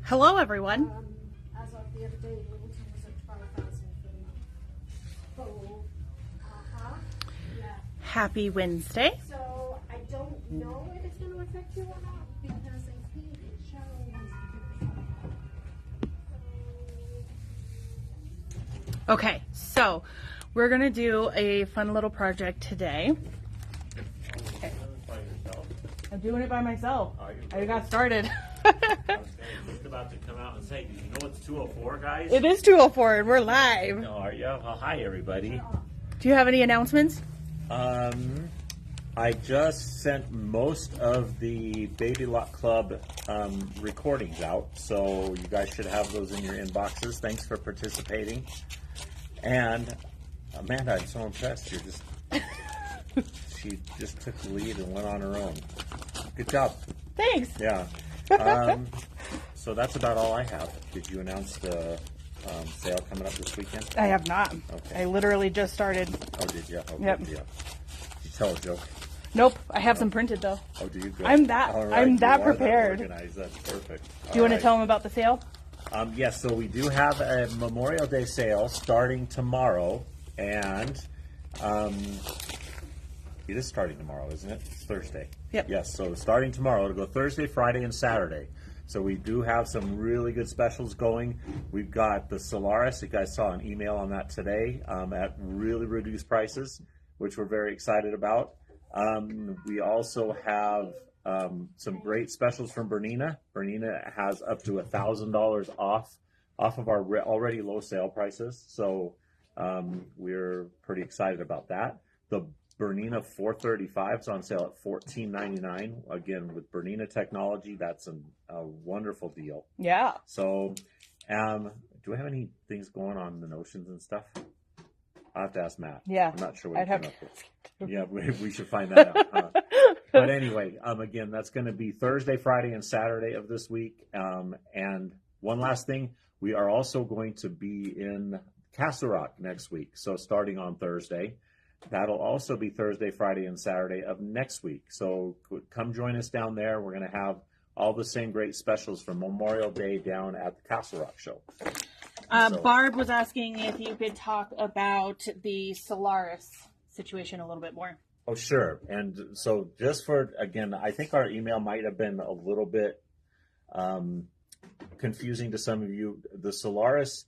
Hello, everyone. As of the other day, Littleton was at 12,000 for the month. Yeah. Happy Wednesday. So I don't know if it's going to affect you or not because I think Cheryl wants to do something. Okay, so we're going to do a fun little project today. Okay. I'm doing it by myself. I got started. I was just about to come out and say, you know it's 2:04, guys? It is 2:04 and we're live. No, are you? Well, hi, everybody. Do you have any announcements? I just sent most of the Baby Lock Club recordings out, so you guys should have those in your inboxes. Thanks for participating. And Amanda, I'm so impressed. You're just she just took the lead and went on her own. Good job. Thanks. Yeah. So that's about all I have. Did you announce the sale coming up this weekend? I have not. Okay. I literally just started. Oh, did you? Oh, Yep. Did you tell a joke? Nope, I have some printed though. Oh, do you? Good. I'm that All I'm that you are prepared. organized. That's perfect. Do you want to tell them about the sale? Yes, so we do have a Memorial Day sale starting tomorrow, and it is starting tomorrow, isn't it? It's Thursday. Yep. Yes, so starting tomorrow, it'll go Thursday, Friday, and Saturday. So we do have some really good specials going. We've got the Solaris. You guys saw an email on that today at really reduced prices, which we're very excited about. We also have some great specials from Bernina. Bernina has up to $1,000 off of our already low sale prices. So we're pretty excited about that. The Bernina 435 is on sale at $14.99. Again, with Bernina technology, that's a wonderful deal. Yeah. So, do we have any things going on in the notions and stuff? I have to ask Matt. Yeah. I'm not sure what I'd he have came to. up with. Yeah, we should find that out. Huh? But anyway, again, that's going to be Thursday, Friday, and Saturday of this week. And one last thing, we are also going to be in Castle Rock next week. So starting on Thursday. That'll also be Thursday, Friday, and Saturday of next week. So come join us down there. We're going to have all the same great specials from Memorial Day down at the Castle Rock show. Barb was asking if you could talk about the Solaris situation a little bit more. Oh, sure. And so just for, again, I think our email might have been a little bit confusing to some of you. The Solaris,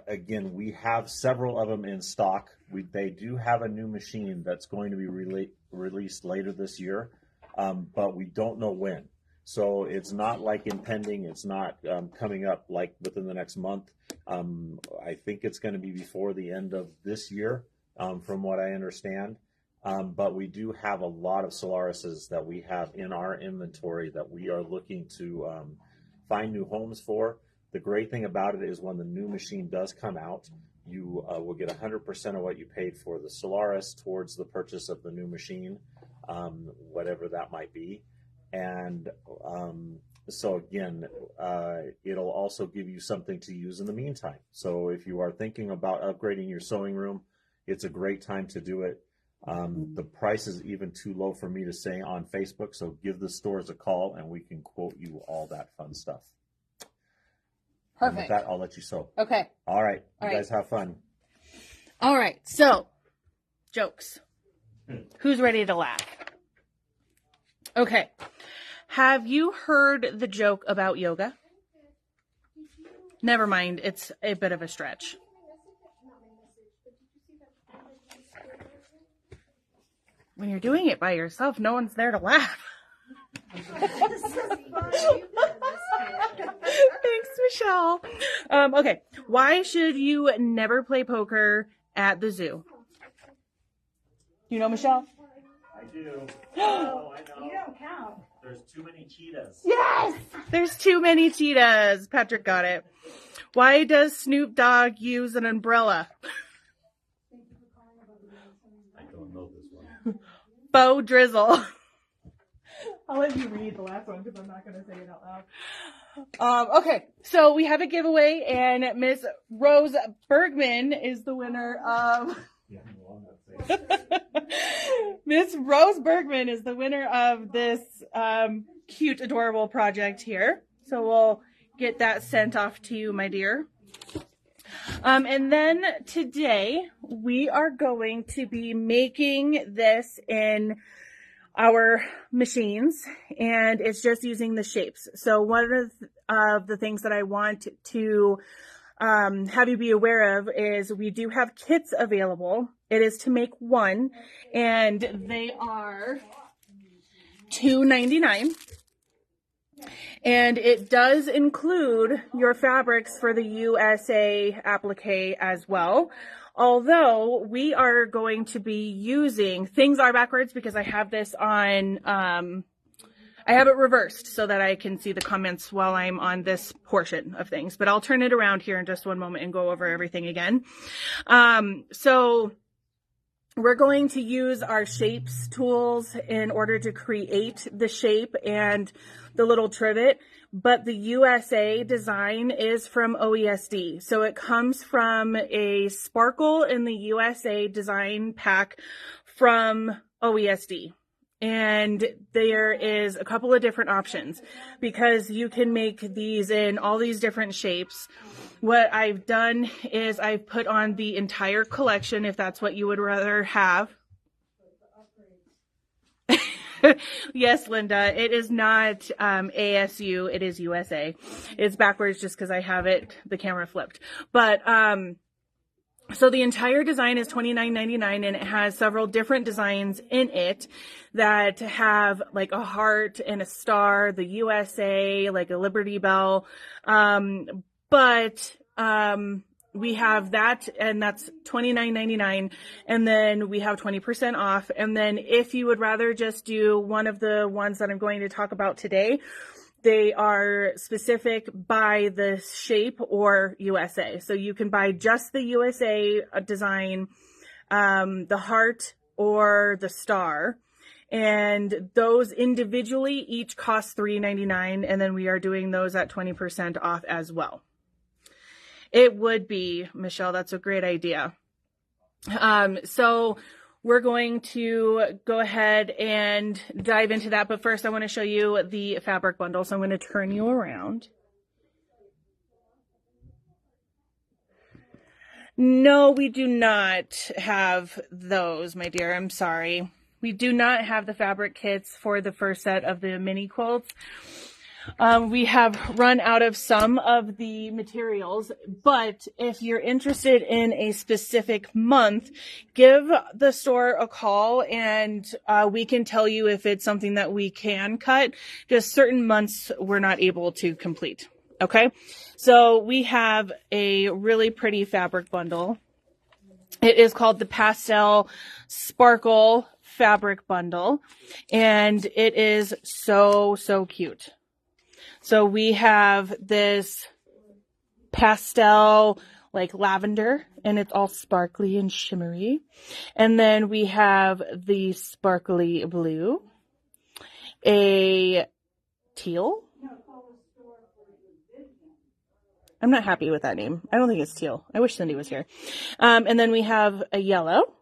again, we have several of them in stock. They do have a new machine that's going to be released later this year, but we don't know when. So it's not like impending. It's not coming up like within the next month. I think it's going to be before the end of this year, from what I understand. But we do have a lot of Solarises that we have in our inventory that we are looking to find new homes for. The great thing about it is when the new machine does come out, you will get 100% of what you paid for the Solaris towards the purchase of the new machine, whatever that might be. And so again, it'll also give you something to use in the meantime. So if you are thinking about upgrading your sewing room, it's a great time to do it. The price is even too low for me to say on Facebook, so give the stores a call and we can quote you all that fun stuff. Perfect. And with that, I'll let you sew. Okay. All right. All You right. guys have fun. All right. So, jokes. Who's ready to laugh? Okay. Have you heard the joke about yoga? Never mind. It's a bit of a stretch. When you're doing it by yourself, no one's there to laugh. Thanks, Michelle. Okay. Why should you never play poker at the zoo? You know, Michelle? I do. Oh, I know. You don't count. There's too many cheetahs. Yes! There's too many cheetahs. Patrick got it. Why does Snoop Dogg use an umbrella? I don't know this one. Faux drizzle. I'll let you read the last one because I'm not going to say it out loud. Okay, so we have a giveaway, and Miss Rose Bergman is the winner of... Miss Rose Bergman is the winner of this cute, adorable project here. So we'll get that sent off to you, my dear. And then today we are going to be making this in our machines, and it's just using the shapes. So one of the things that I want to have you be aware of is we do have kits available. It is to make one, and they are $2.99. And it does include your fabrics for the USA applique as well. Although we are going to be using, things are backwards because I have this on, I have it reversed so that I can see the comments while I'm on this portion of things. But I'll turn it around here in just one moment and go over everything again. So we're going to use our shapes tools in order to create the shape and the little trivet, but the USA design is from OESD. So it comes from a sparkle in the USA design pack from OESD. And there is a couple of different options because you can make these in all these different shapes. What I've done is I've put on the entire collection if that's what you would rather have. Yes, Linda, it is not ASU, it is USA. It's backwards just because I have it, the camera flipped. But so the entire design is $29.99, and it has several different designs in it that have like a heart and a star, the USA, like a Liberty Bell. We have that, and that's $29.99, and then we have 20% off. And then if you would rather just do one of the ones that I'm going to talk about today, they are specific by the shape or USA. So you can buy just the USA design, the heart or the star. And those individually each cost $3.99, and then we are doing those at 20% off as well. It would be, Michelle, that's a great idea. So we're going to go ahead and dive into that. But first I want to show you the fabric bundle. So I'm going to turn you around. No, we do not have those, my dear. I'm sorry. We do not have the fabric kits for the first set of the mini quilts. We have run out of some of the materials, but if you're interested in a specific month, give the store a call and we can tell you if it's something that we can cut. Just certain months we're not able to complete. Okay, so we have a really pretty fabric bundle. It is called the Pastel Sparkle Fabric Bundle, and it is so cute. So we have this pastel, like lavender, and it's all sparkly and shimmery. And then we have the sparkly blue, a teal. I'm not happy with that name. I don't think it's teal. I wish Cindy was here. And then we have a yellow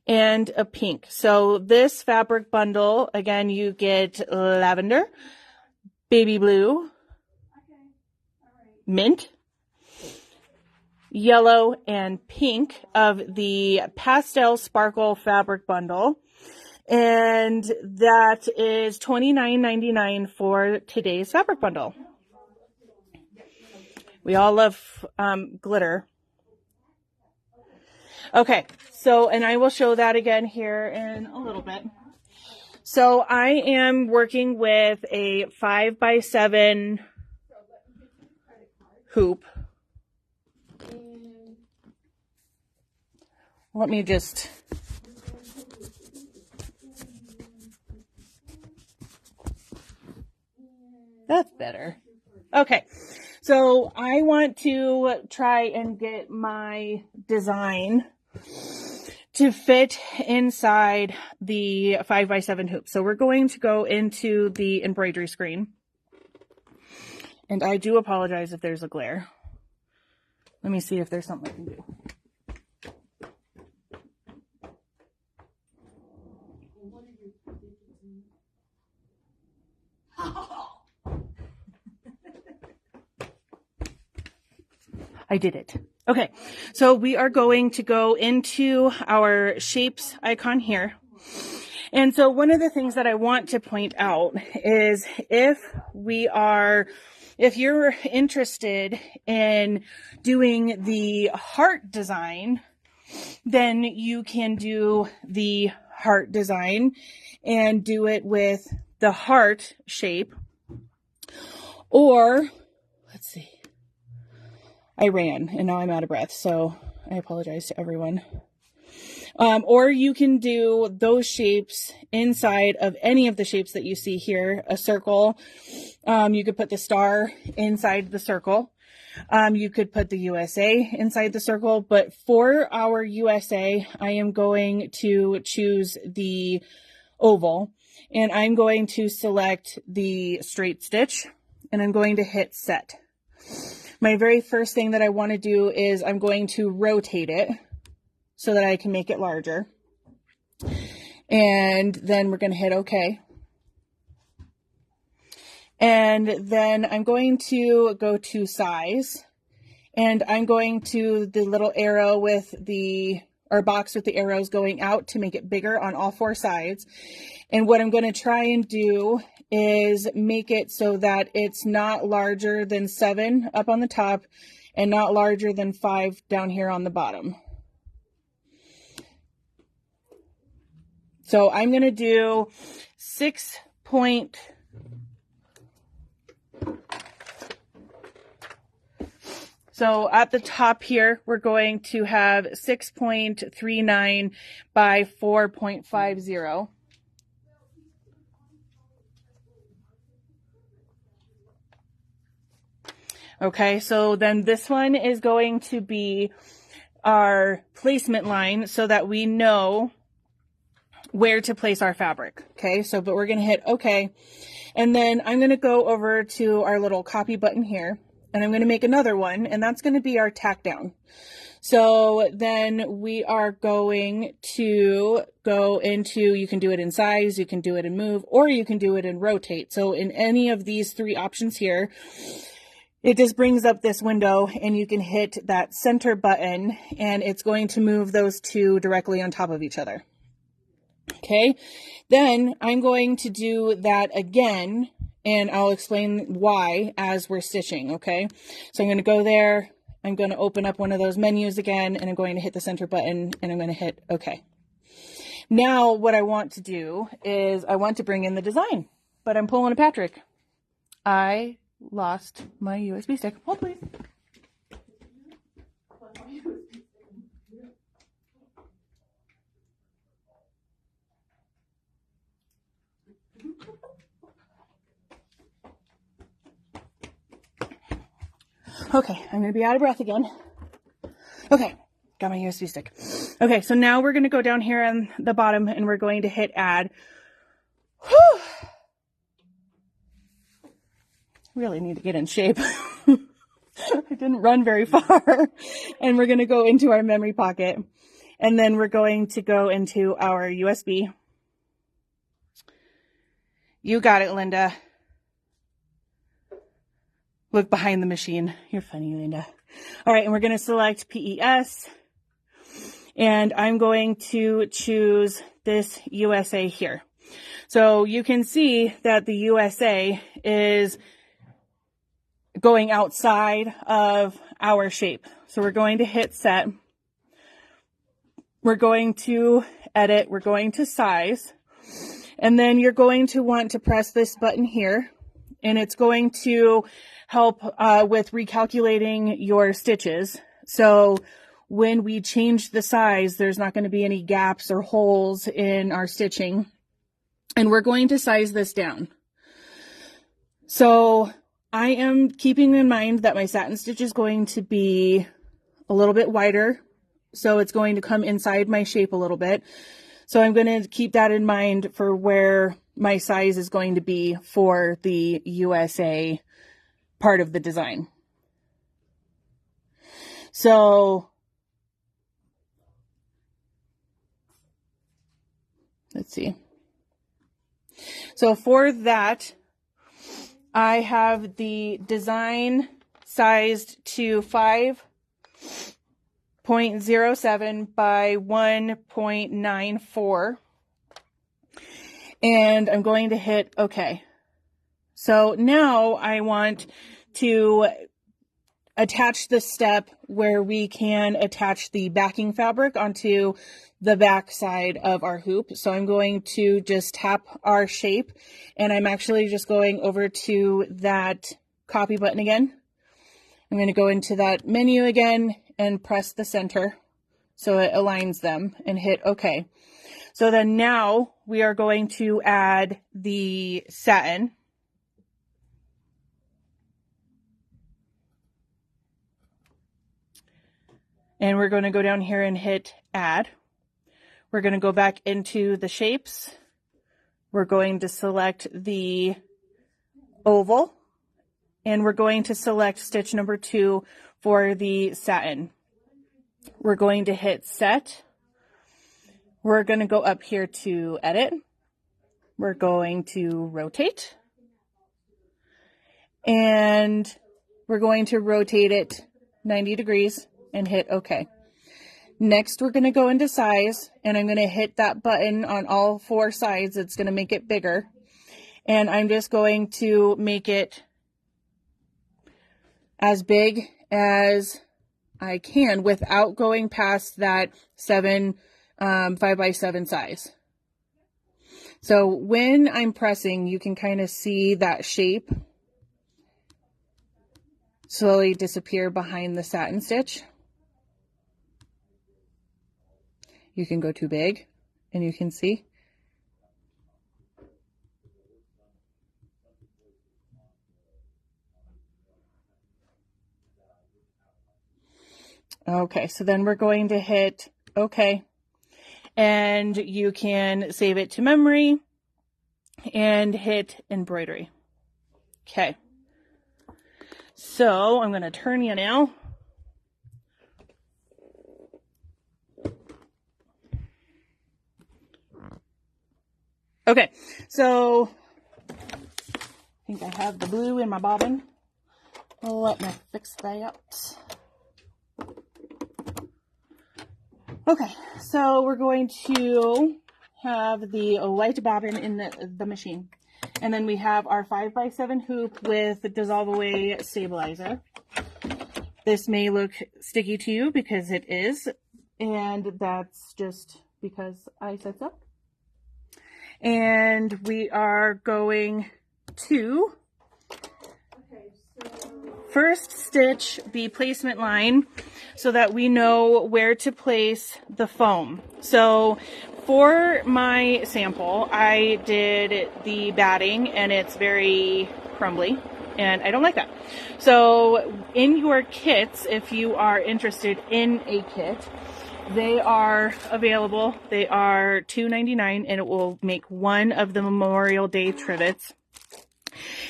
and a pink. So this fabric bundle, again, you get lavender, baby blue, mint, yellow, and pink of the Pastel Sparkle Fabric Bundle. And that is $29.99 for today's fabric bundle. We all love glitter. Okay, so, and I will show that again here in a little bit. So I am working with a 5x7 hoop. Let me just... That's better. Okay, so I want to try and get my design to fit inside the 5x7 hoop. So we're going to go into the embroidery screen. And I do apologize if there's a glare. Let me see if there's something I can do. I did it. Okay, so we are going to go into our shapes icon here. And so one of the things that I want to point out is if you're interested in doing the heart design, then you can do the heart design and do it with the heart shape. Or, let's see, I ran and now I'm out of breath, so I apologize to everyone. Or you can do those shapes inside of any of the shapes that you see here. A circle, you could put the star inside the circle. You could put the USA inside the circle, but for our USA, I am going to choose the oval, and I'm going to select the straight stitch, and I'm going to hit set. My very first thing that I want to do is I'm going to rotate it so that I can make it larger. And then we're going to hit OK. And then I'm going to go to size, and I'm going to the little arrow with or box with the arrows going out to make it bigger on all four sides. And what I'm going to try and do is make it so that it's not larger than 7 up on the top and not larger than 5 down here on the bottom. So I'm going to do 6 point. So at the top here, we're going to have 6.39 by 4.50. Okay, so then this one is going to be our placement line so that we know where to place our fabric. Okay, so but we're going to hit OK. And then I'm going to go over to our little copy button here, and I'm going to make another one, and that's going to be our tack down. So then we are going to go into, you can do it in size, you can do it in move, or you can do it in rotate. So in any of these 3 options here, it just brings up this window, and you can hit that center button, and it's going to move those 2 directly on top of each other. Okay, then I'm going to do that again, and I'll explain why as we're stitching. Okay, so I'm going to go there, I'm going to open up one of those menus again, and I'm going to hit the center button, and I'm going to hit OK. Now what I want to do is I want to bring in the design, but I'm pulling a Patrick. I lost my USB stick. Hold please. Okay, I'm going to be out of breath again. Okay, got my USB stick. Okay, so now we're going to go down here on the bottom, and we're going to hit add. Whew. Really need to get in shape. I didn't run very far. And we're going to go into our memory pocket, and then we're going to go into our USB. You got it, Linda. Look behind the machine. You're funny, Linda. All right, and we're going to select PES. And I'm going to choose this USA here. So you can see that the USA is going outside of our shape. So we're going to hit set. We're going to edit. We're going to size. And then you're going to want to press this button here. And it's going to help with recalculating your stitches. So when we change the size, there's not going to be any gaps or holes in our stitching. And we're going to size this down. So I am keeping in mind that my satin stitch is going to be a little bit wider. So it's going to come inside my shape a little bit. So I'm going to keep that in mind for where my size is going to be for the USA part of the design. So let's see. So for that, I have the design sized to 5 0.07 by 1.94. And I'm going to hit OK. So now I want to attach the step where we can attach the backing fabric onto the back side of our hoop. So I'm going to just tap our shape, and I'm actually just going over to that copy button again. I'm going to go into that menu again and press the center so it aligns them and hit OK. So then now we are going to add the satin. And we're going to go down here and hit add. We're going to go back into the shapes. We're going to select the oval, and we're going to select stitch number 2 for the satin. We're going to hit set. We're going to go up here to edit. We're going to rotate. And we're going to rotate it 90 degrees and hit OK. Next, we're going to go into size, and I'm going to hit that button on all 4 sides. It's going to make it bigger. And I'm just going to make it as big as I can without going past that 5x7 size. So when I'm pressing, you can kind of see that shape slowly disappear behind the satin stitch. You can go too big, and you can see. Okay, so then we're going to hit OK, and you can save it to memory and hit embroidery. Okay, so I'm going to turn you now. Okay, so I think I have the blue in my bobbin. Let me fix that. Okay, so we're going to have the white bobbin in the machine. And then we have our 5x7 hoop with the dissolve away stabilizer. This may look sticky to you because it is, and that's just because I said so. And we are going to first stitch the placement line so that we know where to place the foam. So for my sample, I did the batting, and it's very crumbly, and I don't like that. So in your kits, if you are interested in a kit, they are available. They are $2.99, and it will make one of the Memorial Day trivets.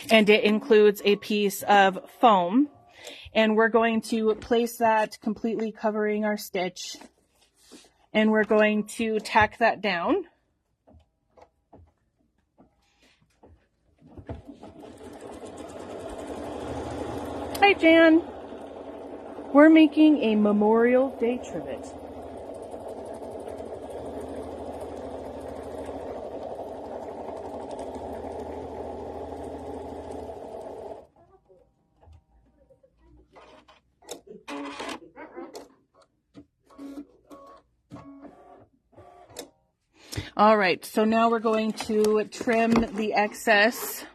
And it includes a piece of foam. And we're going to place that completely covering our stitch. And we're going to tack that down. Hi, Jan. We're making a Memorial Day trivet. All right, so now we're going to trim the excess.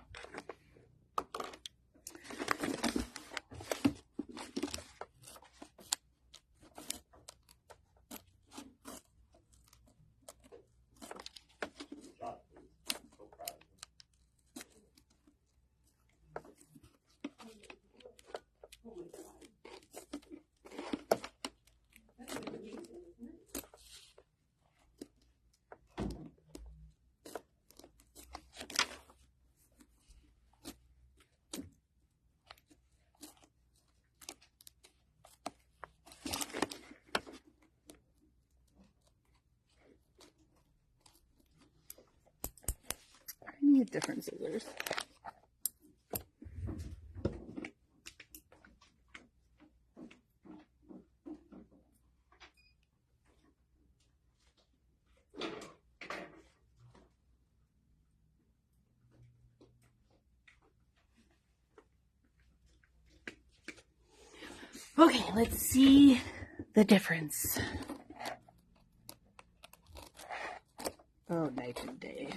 I need different scissors. Okay, let's see the difference. Oh, night and day.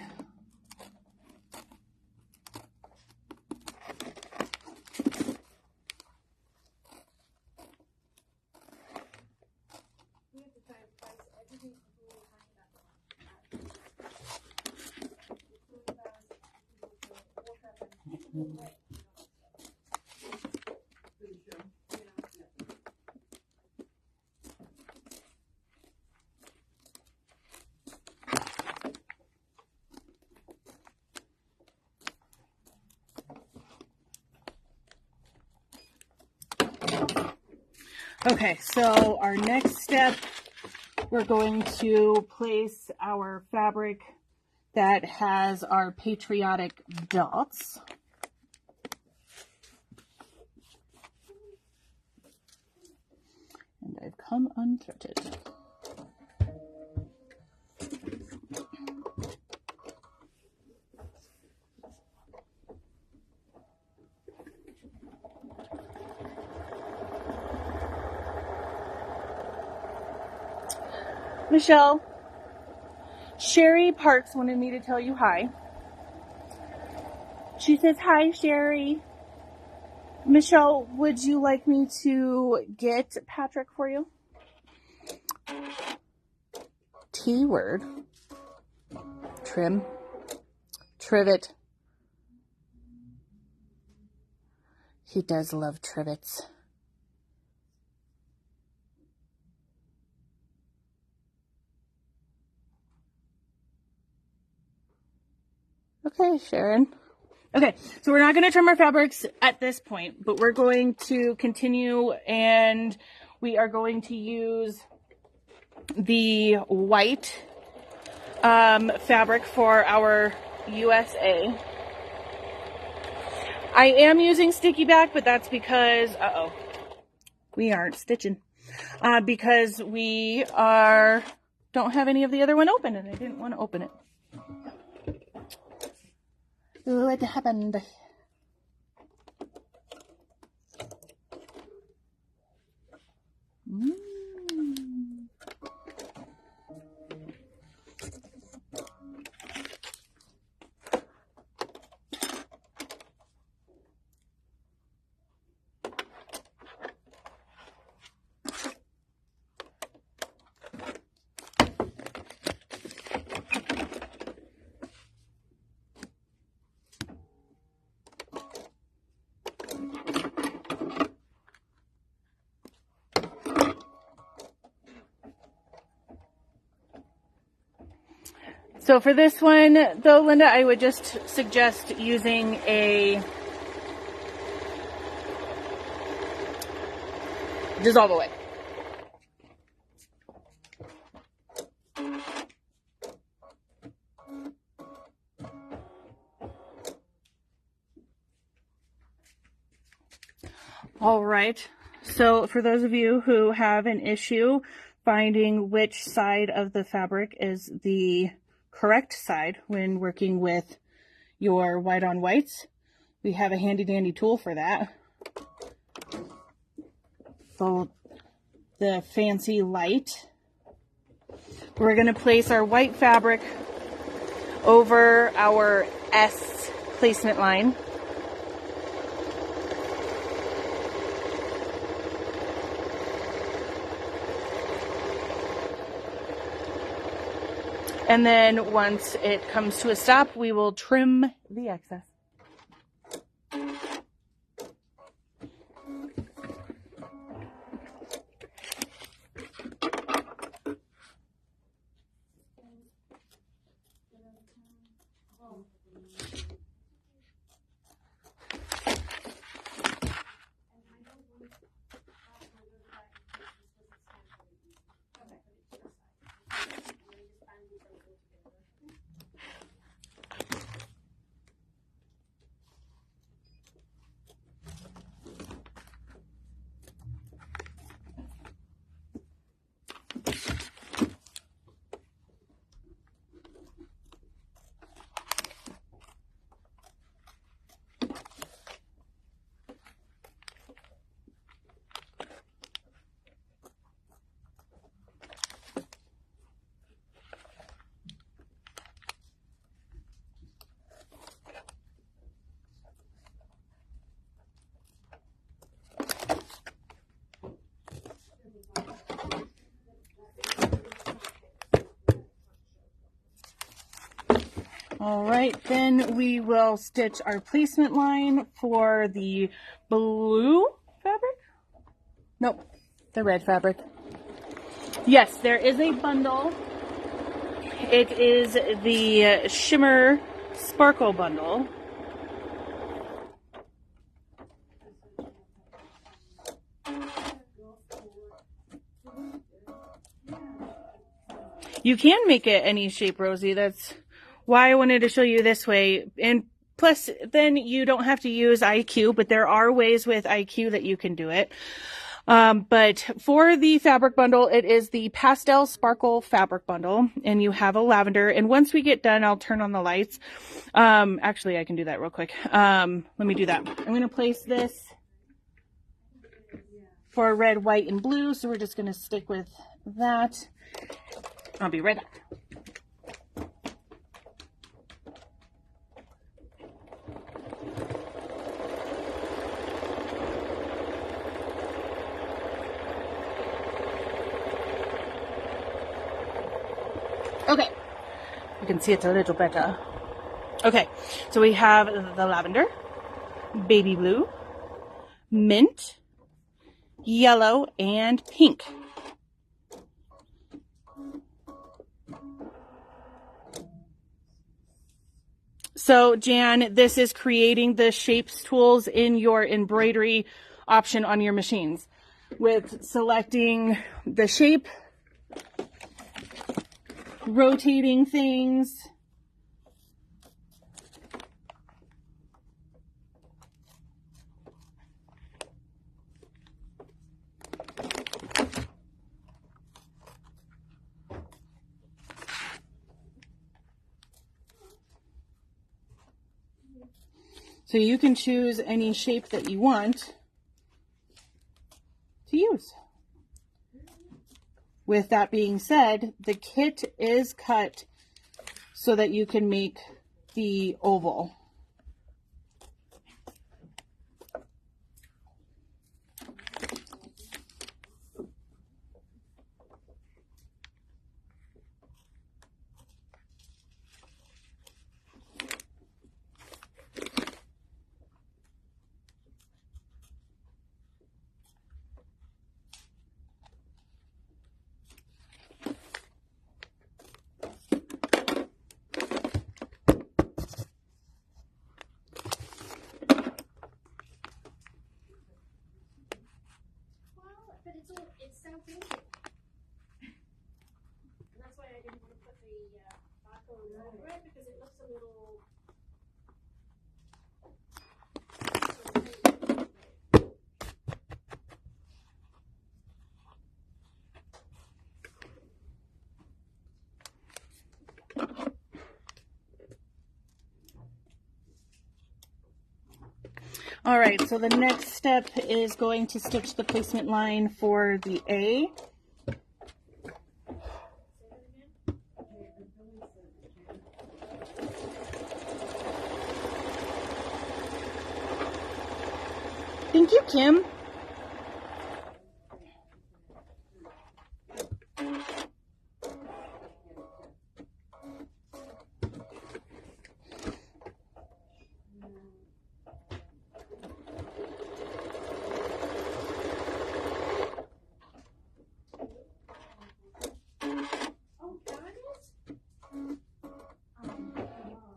Okay, so our next step, we're going to place our fabric that has our patriotic dots. And I've come unthreaded. Michelle, Sherry Parks wanted me to tell you hi. She says, hi, Sherry. Michelle, would you like me to get Patrick for you? T word. Trim. Trivet. He does love trivets. Okay, Sharon. Okay, so we're not going to trim our fabrics at this point, but we're going to continue, and we are going to use the white fabric for our USA. I am using sticky back, but that's because, we aren't stitching. Because we don't have any of the other one open, and I didn't want to open it. What happened? So for this one, though, Linda, I would just suggest using a dissolve away. All right. So for those of you who have an issue finding which side of the fabric is the correct side when working with your white on whites, we have a handy dandy tool for that. So the fancy light. We're going to place our white fabric over our S placement line. And then once it comes to a stop, we will trim the excess. All right, then we will stitch our placement line for the blue fabric. Nope, the red fabric. Yes, there is a bundle. It is the Shimmer Sparkle bundle. You can make it any shape, Rosie. That's why I wanted to show you this way. And plus, then you don't have to use IQ, but there are ways with IQ that you can do it. But for the fabric bundle, it is the Pastel Sparkle Fabric Bundle, and you have a lavender. And once we get done, I'll turn on the lights. Actually, I can do that real quick. Let me do that. I'm going to place this for red, white, and blue. So we're just going to stick with that. I'll be right back. Okay, you can see it a little better. Okay, so we have the lavender, baby blue, mint, yellow, and pink. So Jan, this is creating the shapes tools in your embroidery option on your machines with selecting the shape, rotating things. So you can choose any shape that you want to use. With that being said, the kit is cut so that you can make the oval. It's so big. And that's why I didn't want to put the barcode over it, because it looks a little... All right, so the next step is going to stitch the placement line for the A. Thank you, Kim.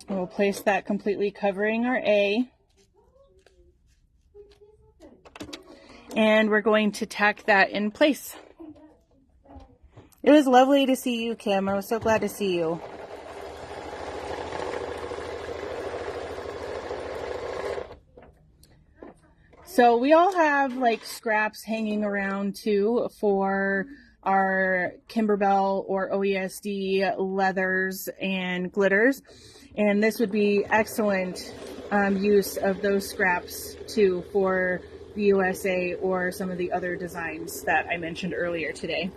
We'll place that completely covering our A. And we're going to tack that in place. It was lovely to see you, Kim. I was so glad to see you. So we all have like scraps hanging around too for our Kimberbell or OESD leathers and glitters. And this would be excellent use of those scraps too for the USA or some of the other designs that I mentioned earlier today.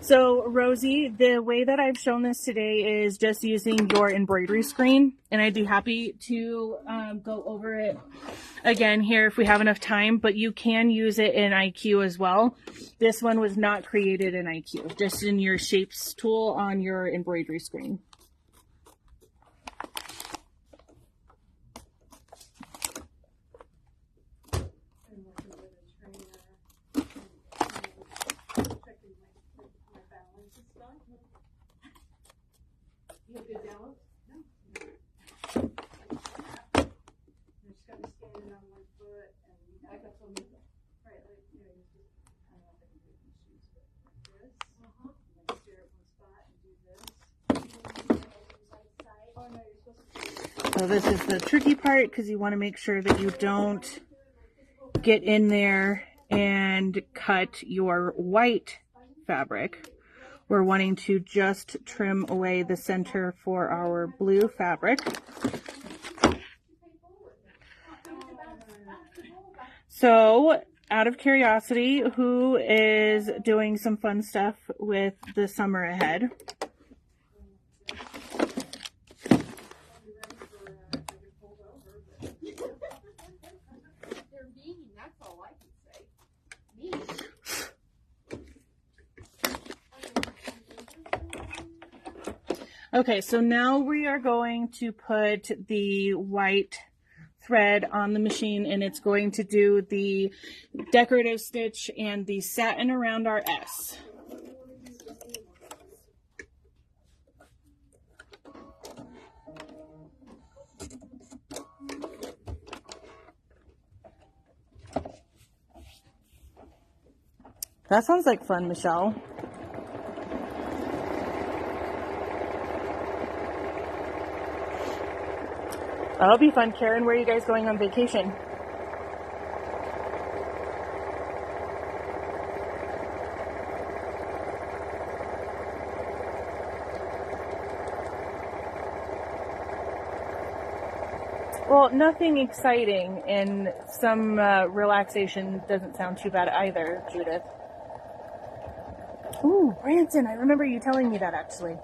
So, Rosie, the way that I've shown this today is just using your embroidery screen, and I'd be happy to go over it again here if we have enough time, but you can use it in IQ as well. This one was not created in IQ, just in your shapes tool on your embroidery screen. You have good balance? No. I'm just gonna be standing on one foot and I got some right like you know, just I don't know if I can do these shoes, but like this. And then stare at one spot and do this. Oh no, you're supposed to So this is the tricky part because you want to make sure that you don't get in there and cut your white fabric. We're wanting to just trim away the center for our blue fabric. So, out of curiosity, who is doing some fun stuff with the summer ahead? They're mean, that's all I can say. Mean. Okay, so now we are going to put the white thread on the machine, and it's going to do the decorative stitch and the satin around our S. That sounds like fun, Michelle. That'll be fun. Karen, where are you guys going on vacation? Well, nothing exciting, and some relaxation doesn't sound too bad either, Judith. Ooh, Branson, I remember you telling me that actually.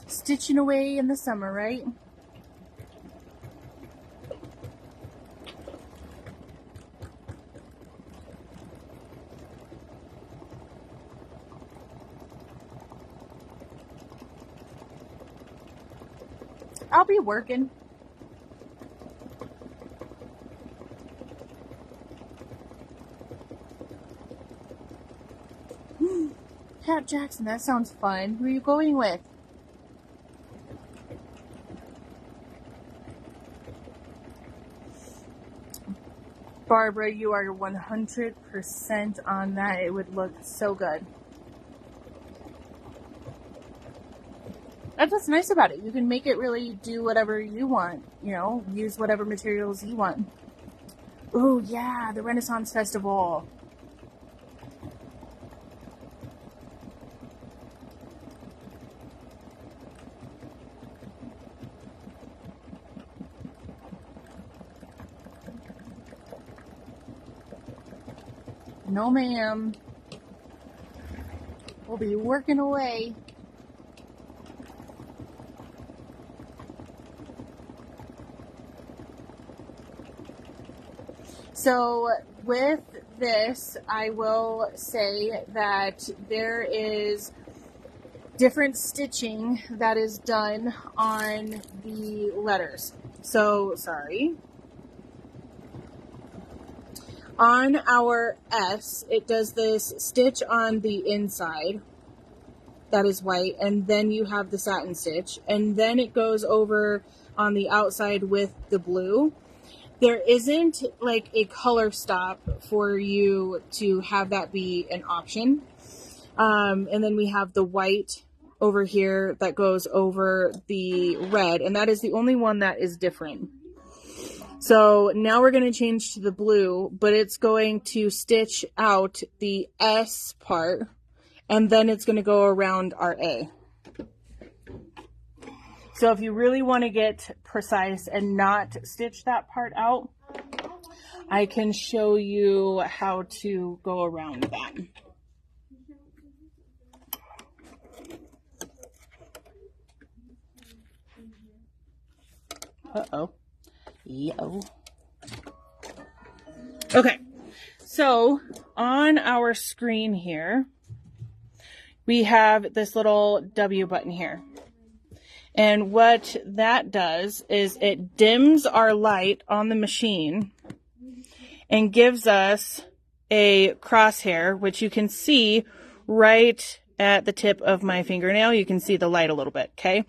Stitching away in the summer, right? I'll be working. Pat Jackson, that sounds fun. Who are you going with? Barbara, you are 100% on that. It would look so good. That's what's nice about it. You can make it really do whatever you want. You know, use whatever materials you want. Ooh, yeah, the Renaissance Festival. No, ma'am. We'll be working away. So with this, I will say that there is different stitching that is done on the letters. So, sorry. On our S, it does this stitch on the inside. that is white, and then you have the satin stitch, and then it goes over on the outside with the blue. There isn't like a color stop for you to have that be an option. And then we have the white over here that goes over the red, and that is the only one that is different. So now we're going to change to the blue, but it's going to stitch out the S part, and then it's going to go around our A. So if you really want to get precise and not stitch that part out, I can show you how to go around that. Uh-oh. Yo. Okay, so on our screen here, we have this little W button here. And what that does is it dims our light on the machine and gives us a crosshair, which you can see right at the tip of my fingernail. You can see the light a little bit, okay?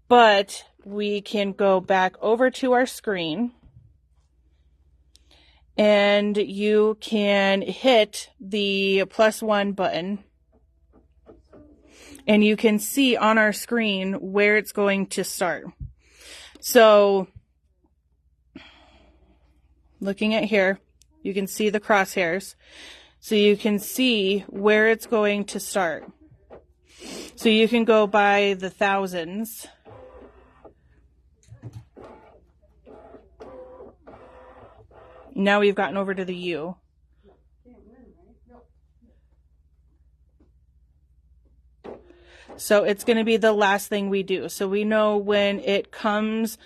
But we can go back over to our screen and you can hit the +1 button and you can see on our screen where it's going to start. So looking at here, you can see the crosshairs. So you can see where it's going to start. So you can go by the thousands. Now we've gotten over to the U. So it's going to be the last thing we do. So we know when it comes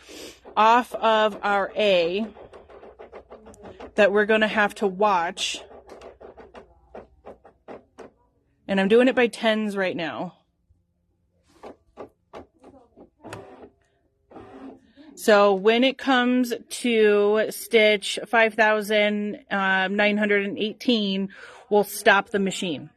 off of our A that we're going to have to watch. And I'm doing it by tens right now. So when it comes to stitch 5,918, we'll stop the machine.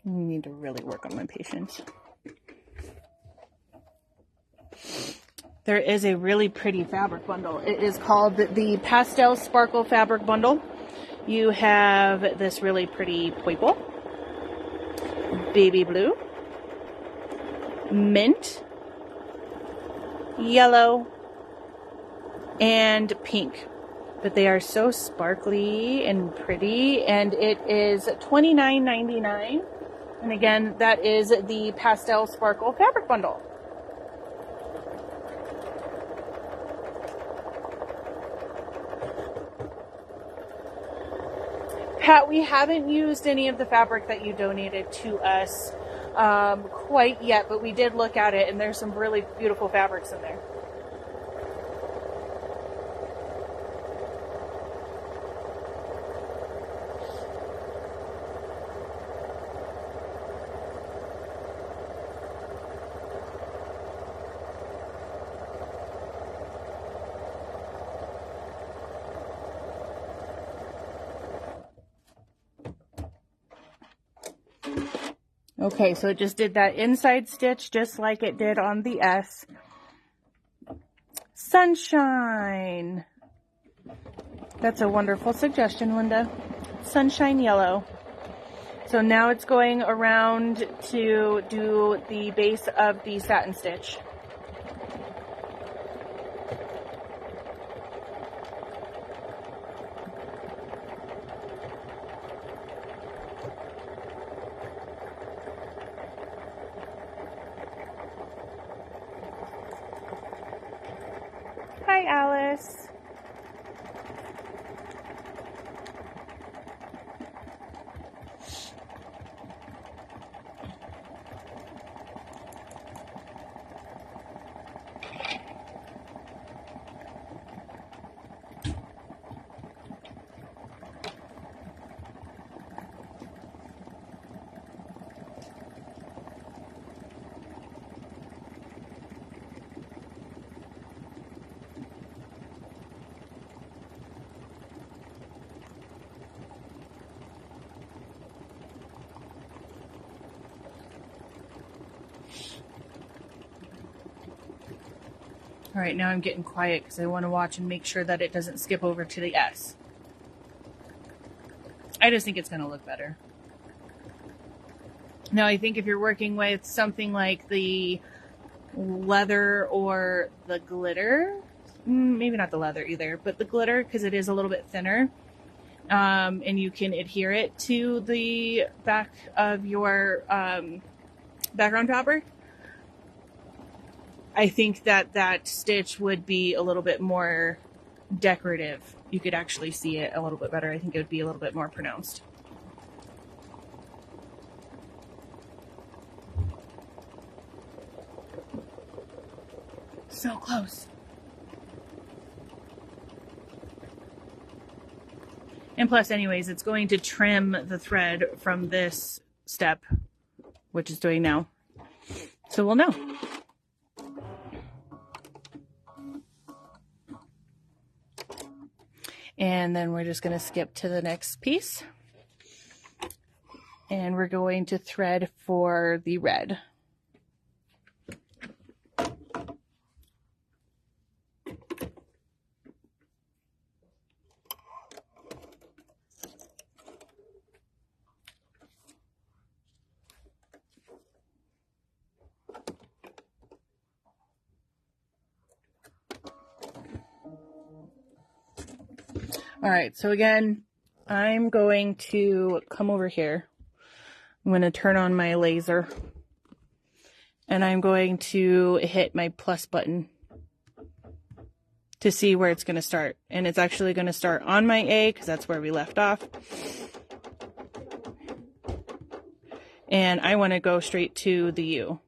I need to really work on my patience. There is a really pretty fabric bundle. It is called the Pastel Sparkle Fabric Bundle. You have this really pretty purple, baby blue, mint, yellow, and pink. But they are so sparkly and pretty, and it is $29.99. And again, that is the Pastel Sparkle Fabric Bundle. Pat, we haven't used any of the fabric that you donated to us quite yet, but we did look at it, and there's some really beautiful fabrics in there. Okay, so it just did that inside stitch just like it did on the S. Sunshine. That's a wonderful suggestion, Linda. Sunshine yellow. So now it's going around to do the base of the satin stitch. Hi, Alice. All right, now I'm getting quiet because I want to watch and make sure that it doesn't skip over to the S. I just think it's going to look better. Now, I think if you're working with something like the leather or the glitter, maybe not the leather either, but the glitter, because it is a little bit thinner, and you can adhere it to the back of your background topper, I think that that stitch would be a little bit more decorative. You could actually see it a little bit better. I think it would be a little bit more pronounced. So close. And plus, anyways, it's going to trim the thread from this step, which it's doing now. So we'll know. And then we're just going to skip to the next piece. And we're going to thread for the red. All right, so again, I'm going to come over here. I'm going to turn on my laser, and I'm going to hit my plus button to see where it's going to start. And it's actually going to start on my A because that's where we left off. And I want to go straight to the U.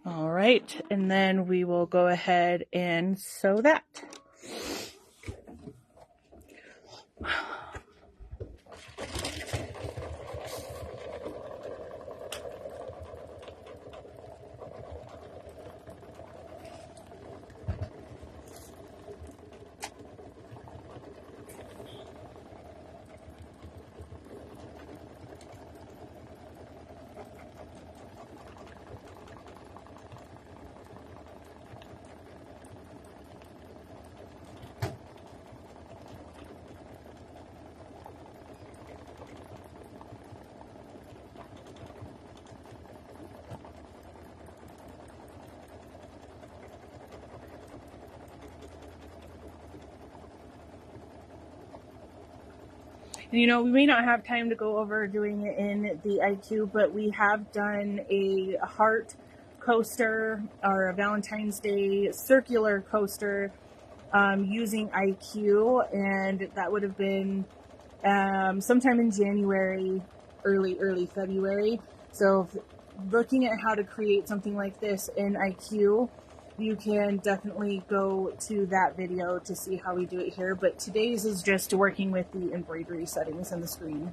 All right, and then we will go ahead and sew that. And, you know, we may not have time to go over doing it in the IQ, but we have done a heart coaster or a Valentine's Day circular coaster using IQ, and that would have been sometime in January, early February. So looking at how to create something like this in IQ, you can definitely go to that video to see how we do it here. But today's is just working with the embroidery settings on the screen.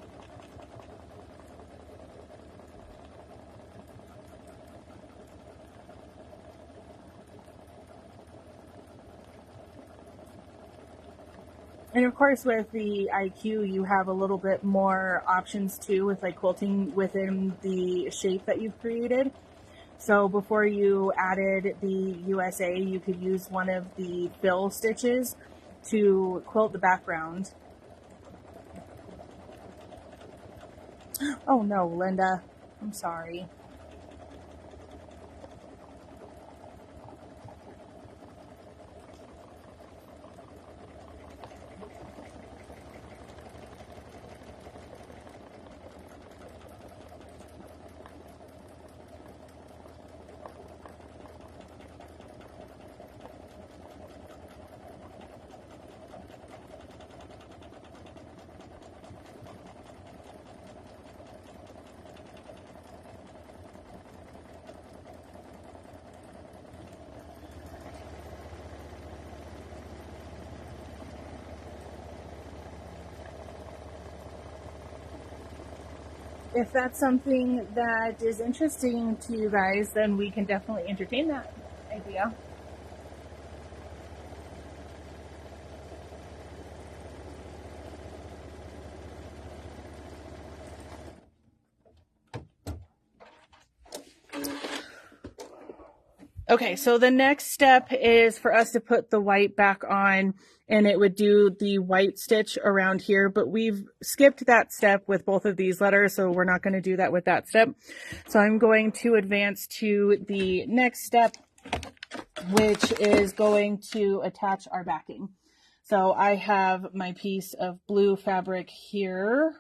And of course, with the IQ, you have a little bit more options too, with like quilting within the shape that you've created. So before you added the USA, you could use one of the fill stitches to quilt the background. Oh no, Linda, I'm sorry. If that's something that is interesting to you guys, then we can definitely entertain that idea. Okay, so the next step is for us to put the white back on, and it would do the white stitch around here, but we've skipped that step with both of these letters, so we're not going to do that with that step. So I'm going to advance to the next step, which is going to attach our backing. So I have my piece of blue fabric here,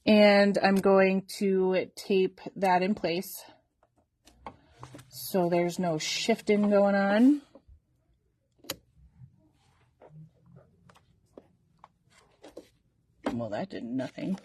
and I'm going to tape that in place so there's no shifting going on. Well, that did nothing.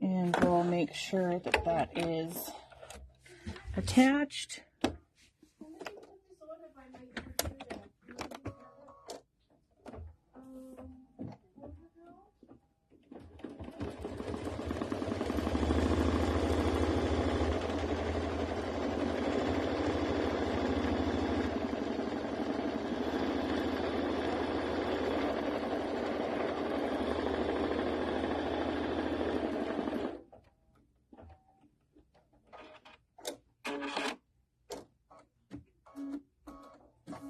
And we'll make sure that that is attached.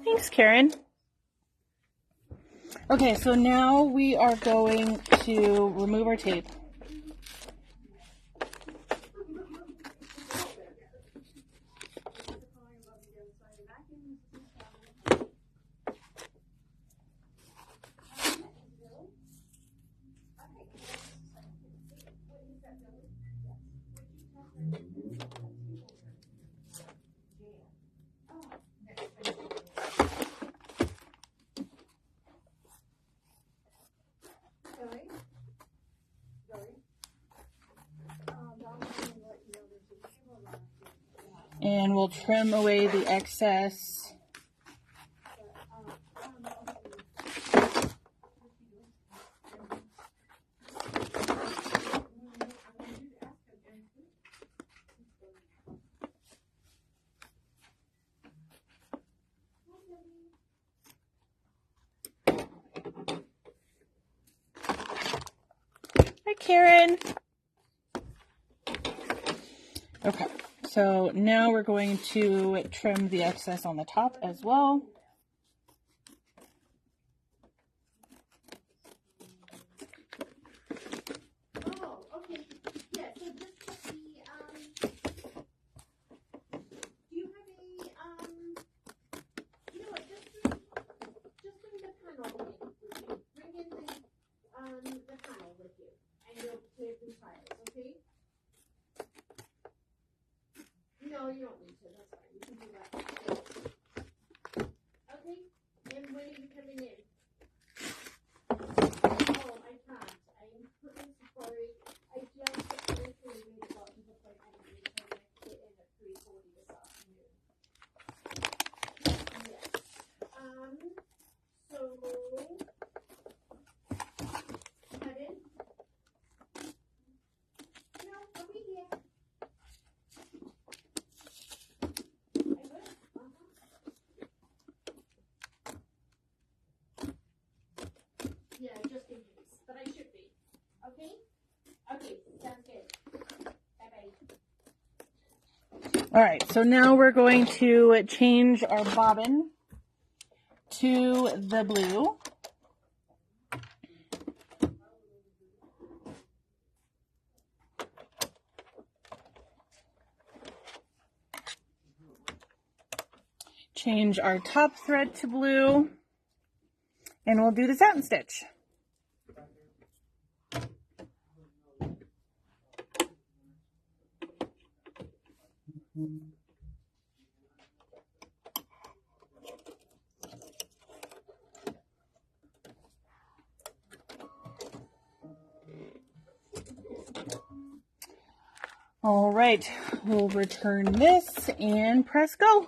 Thanks, Karen. Okay, so now we are going to remove our tape. And we'll trim away the excess. Hi, Karen. Okay, so now we're going to trim the excess on the top as well. No, you don't need to. That's fine. You can do that. Okay. And when are you coming in? Oh, I can't. I'm sorry. I just literally made a doctor's appointment and they told me I could get in at 3:40 this afternoon. Yes. So pardon? No, I'll be here. Yeah, just in case. But I should be. Okay? Okay, sounds good. Bye-bye. All right, so now we're going to change our bobbin to the blue. Change our top thread to blue, and we'll do the satin stitch. All right, we'll return this and press go.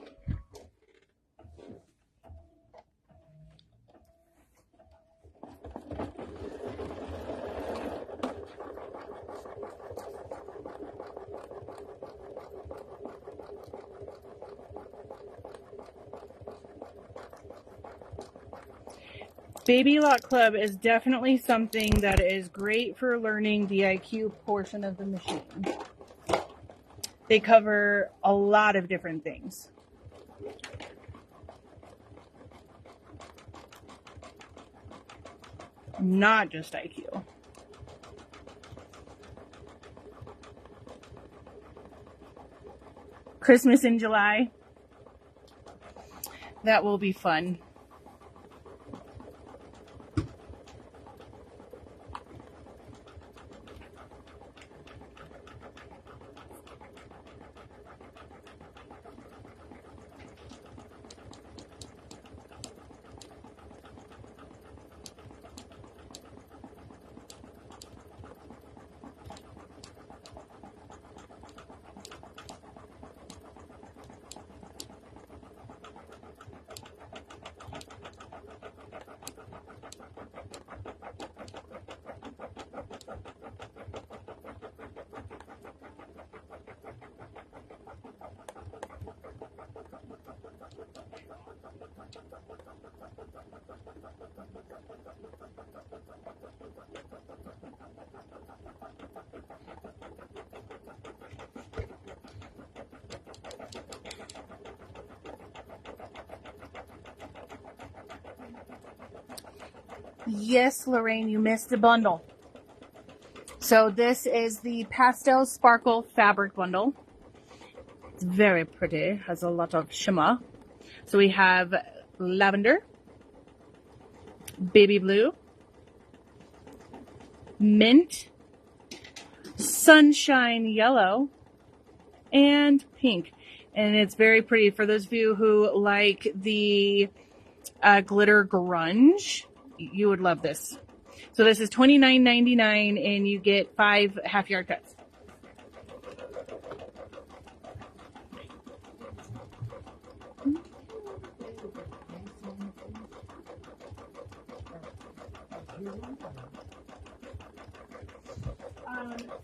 Baby Lock Club is definitely something that is great for learning the IQ portion of the machine. They cover a lot of different things. Not just IQ. Christmas in July. That will be fun. Yes, Lorraine, you missed a bundle. So this is the Pastel Sparkle Fabric Bundle. It's very pretty, has a lot of shimmer. So we have lavender, baby blue, mint, sunshine yellow, and pink. And it's very pretty for those of you who like the glitter grunge. You would love this. So this is $29.99 and you get 5 half-yard cuts.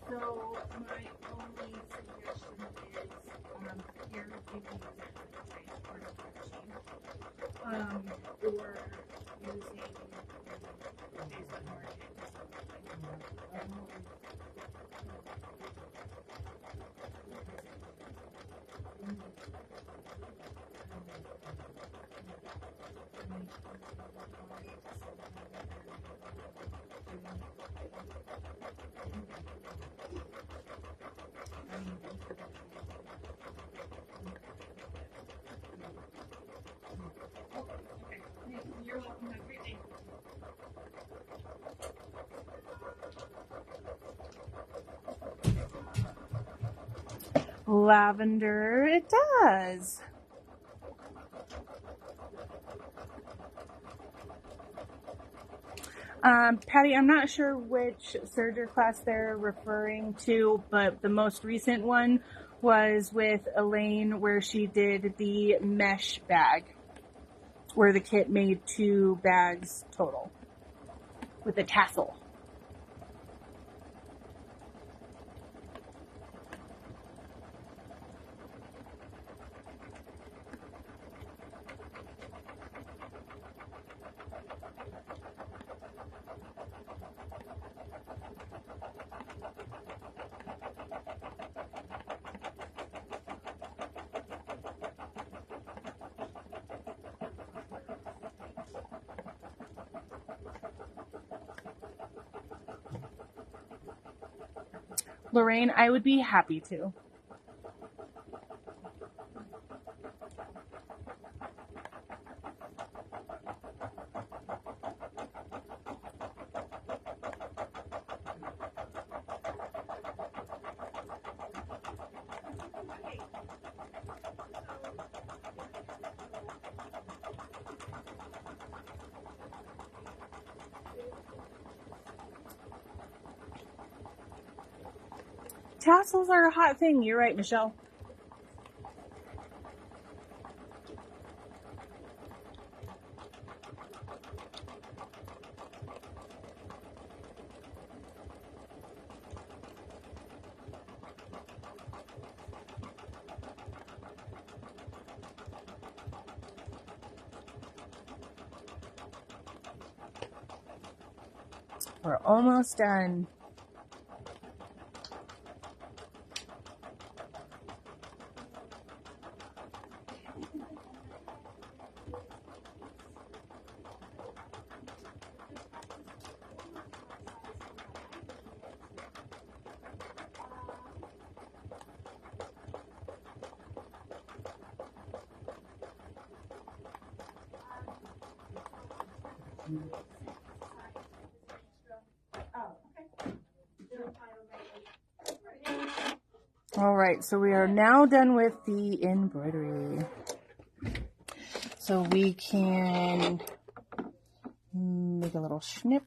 So my only suggestion is here you can use it or using Facebook Market or something. You're welcome. Have a great day. Lavender, it does. Patty, I'm not sure which serger class they're referring to, but the most recent one was with Elaine where she did the mesh bag, where the kit made 2 bags total with a tassel. Lorraine, I would be happy to. Tassels are a hot thing. You're right, Michelle. We're almost done. All right, so we are now done with the embroidery. So we can make a little snip.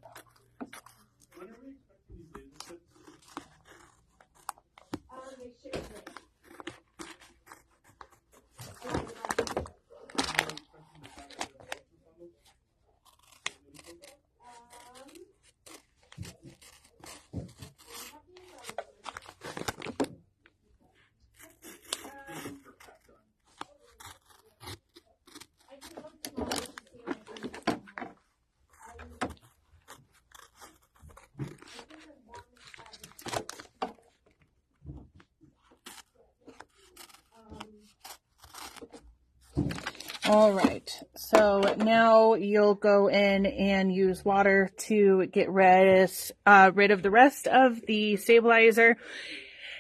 All right, so now you'll go in and use water to get rid of the rest of the stabilizer.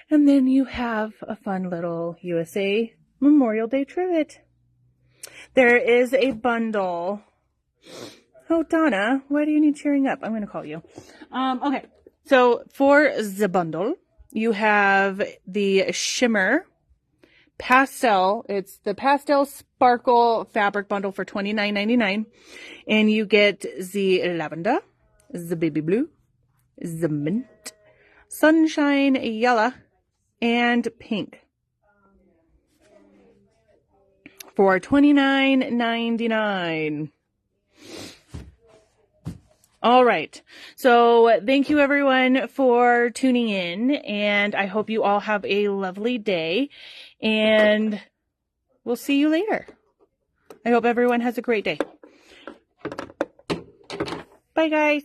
And then you have a fun little USA Memorial Day Trivit. There is a bundle. Oh, Donna, why do you need cheering up? I'm going to call you. Okay, so for the bundle, you have the shimmer pastel. It's the pastel sparkle fabric bundle for $29.99, and you get the lavender, the baby blue, the mint, sunshine yellow, and pink for $29.99. All right. So thank you everyone for tuning in, and I hope you all have a lovely day, and we'll see you later. I hope everyone has a great day. Bye guys.